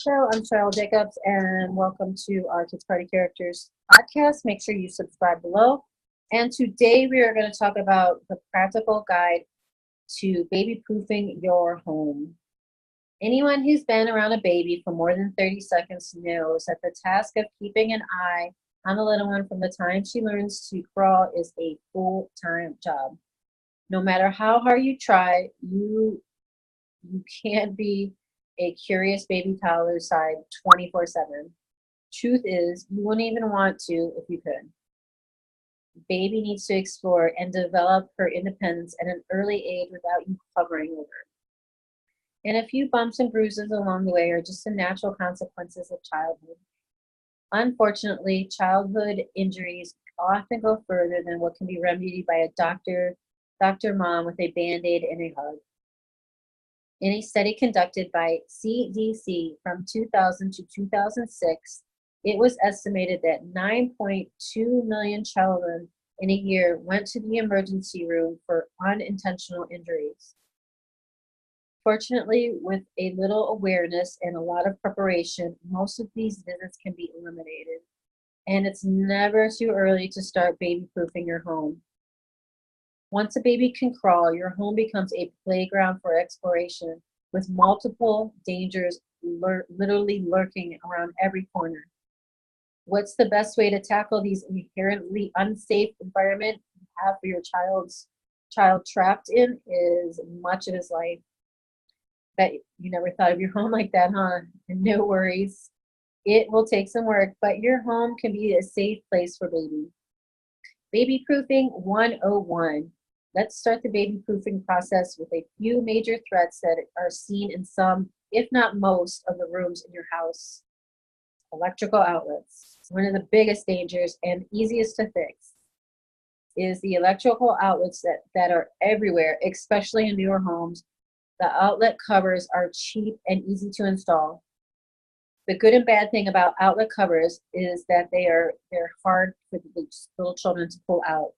Hello, I'm Cheryl Jacobs, and welcome to our Kids Party Characters podcast. Make sure you subscribe below. And today we are going to talk about the practical guide to baby proofing your home. Anyone who's been around a baby for more than 30 seconds knows that the task of keeping an eye on the little one from the time she learns to crawl is a full-time job. No matter how hard you try, you can't be a curious baby toddler side 24/7. Truth is, you wouldn't even want to if you could. Baby needs to explore and develop her independence at an early age without you hovering over her. And a few bumps and bruises along the way are just the natural consequences of childhood. Unfortunately, childhood injuries often go further than what can be remedied by a doctor mom with a band-aid and a hug. In a study conducted by CDC from 2000 to 2006, it was estimated that 9.2 million children in a year went to the emergency room for unintentional injuries. Fortunately, with a little awareness and a lot of preparation, most of these visits can be eliminated. And it's never too early to start baby-proofing your home. Once a baby can crawl, your home becomes a playground for exploration with multiple dangers literally lurking around every corner. What's the best way to tackle these inherently unsafe environment you have for your child trapped in is much of his life? Bet you never thought of your home like that, huh? And no worries. It will take some work, but your home can be a safe place for baby. Baby Proofing 101. Let's start the baby proofing process with a few major threats that are seen in some, if not most, of the rooms in your house. Electrical outlets. One of the biggest dangers and easiest to fix is the electrical outlets that are everywhere, especially in newer homes. The outlet covers are cheap and easy to install. The good and bad thing about outlet covers is that they're hard for the little children to pull out.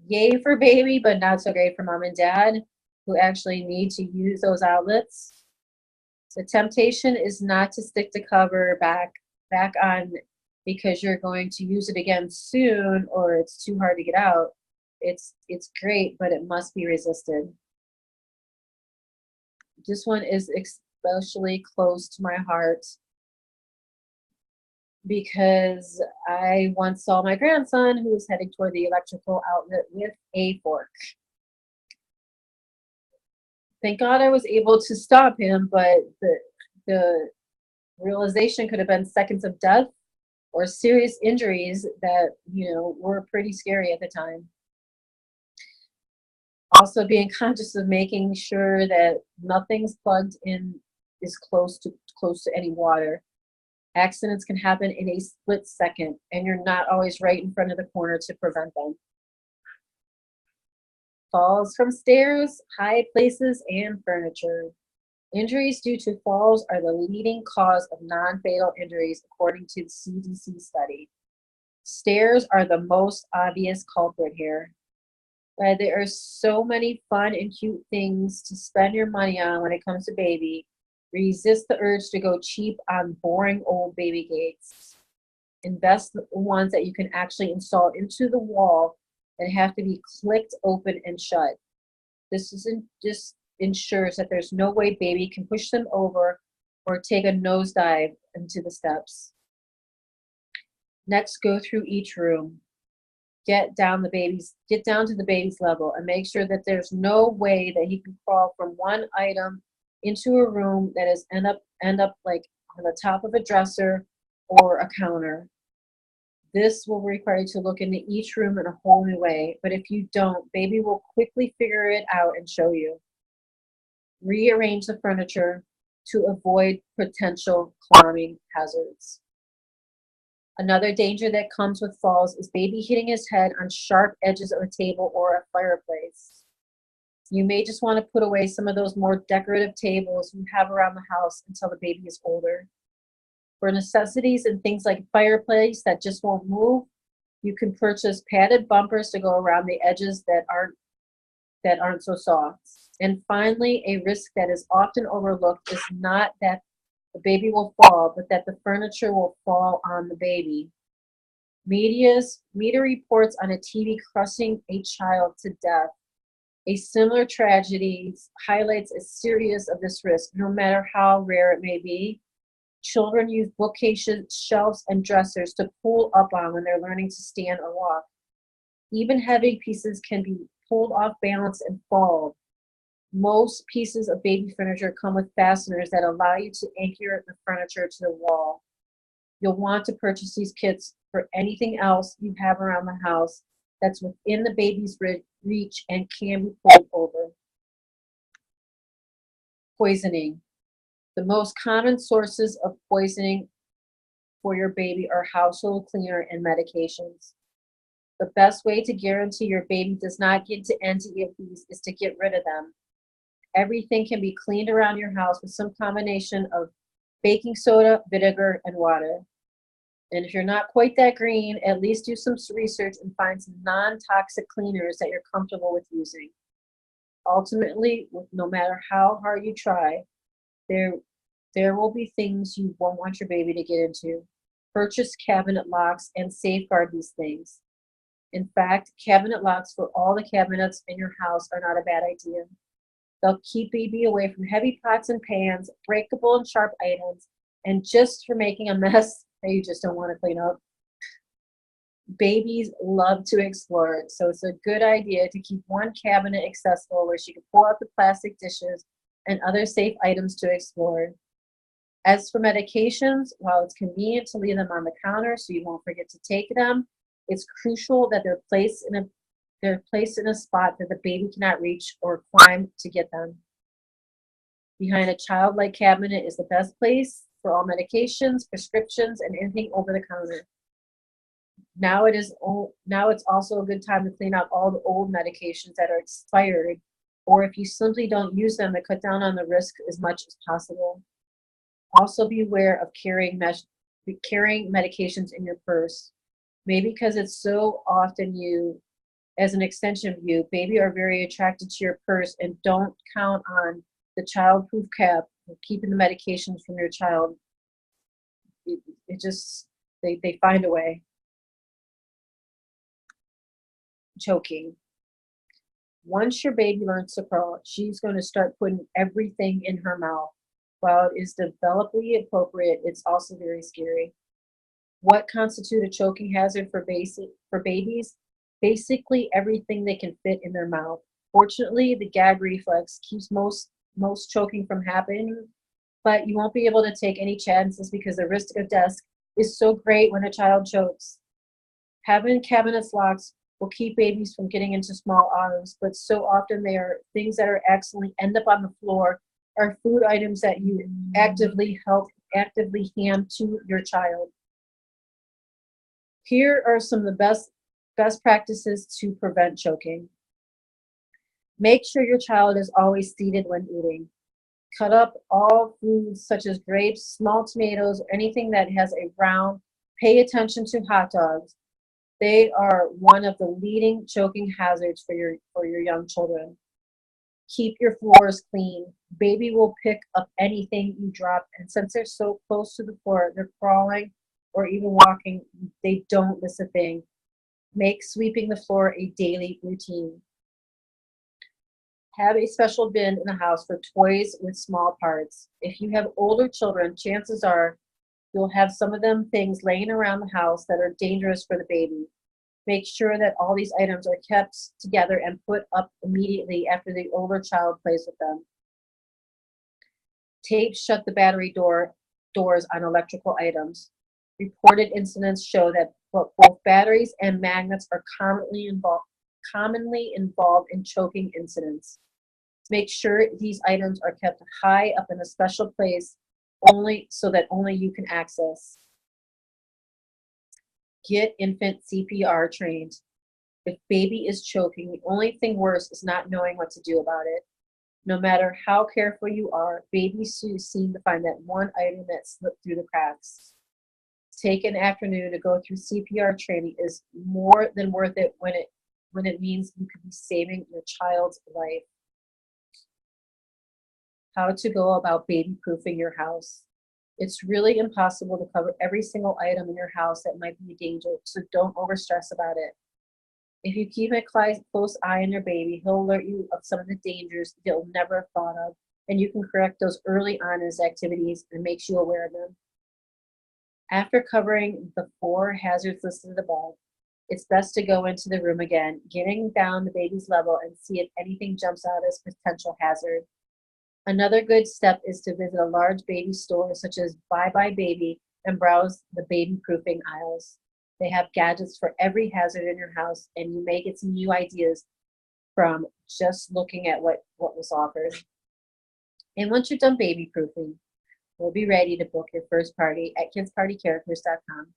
Yay for baby, but not so great for mom and dad who actually need to use those outlets. The temptation is not to stick the cover back on because you're going to use it again soon or it's too hard to get out. It's great, but it must be resisted. This one is especially close to my heart because I once saw my grandson who was heading toward the electrical outlet with a fork. Thank God I was able to stop him, but the realization could have been seconds of death or serious injuries that, were pretty scary at the time. Also being conscious of making sure that nothing's plugged in is close to any water. Accidents can happen in a split second, and you're not always right in front of the corner to prevent them. Falls from stairs, high places, and furniture. Injuries due to falls are the leading cause of non-fatal injuries, according to the CDC study. Stairs are the most obvious culprit here. But there are so many fun and cute things to spend your money on when it comes to baby. Resist the urge to go cheap on boring old baby gates. Invest the ones that you can actually install into the wall that have to be clicked open and shut. This ensures that there's no way baby can push them over or take a nosedive into the steps. Next, go through each room. Get down to the baby's level and make sure that there's no way that he can crawl from one item into a room that is end up like on the top of a dresser or a counter. This will require you to look into each room in a whole new way, but if you don't, baby will quickly figure it out and show you. Rearrange the furniture to avoid potential climbing hazards. Another danger that comes with falls is baby hitting his head on sharp edges of a table or a fireplace. You may just want to put away some of those more decorative tables you have around the house until the baby is older. For necessities and things like fireplace that just won't move, you can purchase padded bumpers to go around the edges that aren't so soft. And finally, a risk that is often overlooked is not that the baby will fall, but that the furniture will fall on the baby. Media reports on a TV crushing a child to death. A similar tragedy highlights a serious of this risk, no matter how rare it may be. Children use bookcases, shelves, and dressers to pull up on when they're learning to stand or walk. Even heavy pieces can be pulled off balance and fall. Most pieces of baby furniture come with fasteners that allow you to anchor the furniture to the wall. You'll want to purchase these kits for anything else you have around the house that's within the baby's reach and can be pulled over. Poisoning. The most common sources of poisoning for your baby are household cleaner and medications. The best way to guarantee your baby does not get into any of these is to get rid of them. Everything can be cleaned around your house with some combination of baking soda, vinegar, and water. And if you're not quite that green, at least do some research and find some non-toxic cleaners that you're comfortable with using. Ultimately, no matter how hard you try, there will be things you won't want your baby to get into. Purchase cabinet locks and safeguard these things. In fact, cabinet locks for all the cabinets in your house are not a bad idea. They'll keep baby away from heavy pots and pans, breakable and sharp items, and just for making a mess that you just don't want to clean up. Babies love to explore, so it's a good idea to keep one cabinet accessible where she can pull out the plastic dishes and other safe items to explore. As for medications, while it's convenient to leave them on the counter so you won't forget to take them, it's crucial that they're placed in a spot that the baby cannot reach or climb to get them. Behind a childlike cabinet is the best place for all medications, prescriptions, and anything over the counter. Now it's also a good time to clean out all the old medications that are expired, or if you simply don't use them, to cut down on the risk as much as possible. Also be aware of carrying medications in your purse. Maybe because it's so often you as an extension of you, baby are very attracted to your purse, and don't count on the child-proof cap for keeping the medications from your child. They find a way. Choking. Once your baby learns to crawl, she's going to start putting everything in her mouth. While it is developmentally appropriate, it's also very scary. What constitutes a choking hazard for babies? Basically everything they can fit in their mouth. Fortunately, the gag reflex keeps most choking from happening, but you won't be able to take any chances because the risk of death is so great when a child chokes. Having cabinets locked will keep babies from getting into small items, but so often they are things that are accidentally end up on the floor or food items that you actively hand to your child. Here are some of the best practices to prevent choking. Make sure your child is always seated when eating. Cut up all foods such as grapes, small tomatoes, or anything that has a round. Pay attention to hot dogs. They are one of the leading choking hazards for your young children. Keep your floors clean. Baby will pick up anything you drop, and since they're so close to the floor, they're crawling or even walking, they don't miss a thing. Make sweeping the floor a daily routine. Have a special bin in the house for toys with small parts. If you have older children, chances are you'll have some of them things laying around the house that are dangerous for the baby. Make sure that all these items are kept together and put up immediately after the older child plays with them. Tape shut the battery doors on electrical items. Reported incidents show that both batteries and magnets are commonly involved in choking incidents. Make sure these items are kept high up in a special place so that only you can access. Get infant CPR trained. If baby is choking, the only thing worse is not knowing what to do about it. No matter how careful you are, babies seem to find that one item that slipped through the cracks. Take an afternoon to go through CPR training is more than worth it when it means you could be saving your child's life. How to go about baby-proofing your house. It's really impossible to cover every single item in your house that might be a danger, so don't overstress about it. If you keep a close eye on your baby, he'll alert you of some of the dangers you'll never have thought of, and you can correct those early on in his activities and makes you aware of them. After covering the 4 hazards listed above, it's best to go into the room again, getting down the baby's level and see if anything jumps out as potential hazard. Another good step is to visit a large baby store such as Bye Bye Baby and browse the babyproofing aisles. They have gadgets for every hazard in your house, and you may get some new ideas from just looking at what was offered. And once you're done babyproofing, we'll be ready to book your first party at kidspartycharacters.com.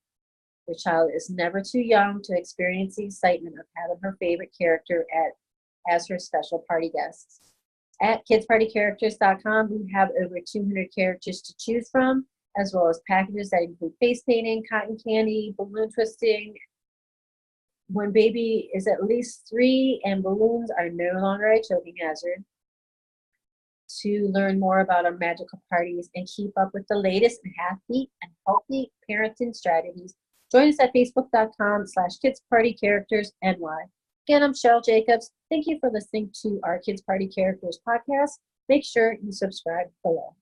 Your child is never too young to experience the excitement of having her favorite character as her special party guest. At kidspartycharacters.com, we have over 200 characters to choose from, as well as packages that include face painting, cotton candy, balloon twisting. When baby is at least 3 and balloons are no longer a choking hazard. To learn more about our magical parties and keep up with the latest in happy and healthy parenting strategies, join us at facebook.com/kidspartycharactersny. Again, I'm Cheryl Jacobs. Thank you for listening to our Kids Party Characters podcast. Make sure you subscribe below.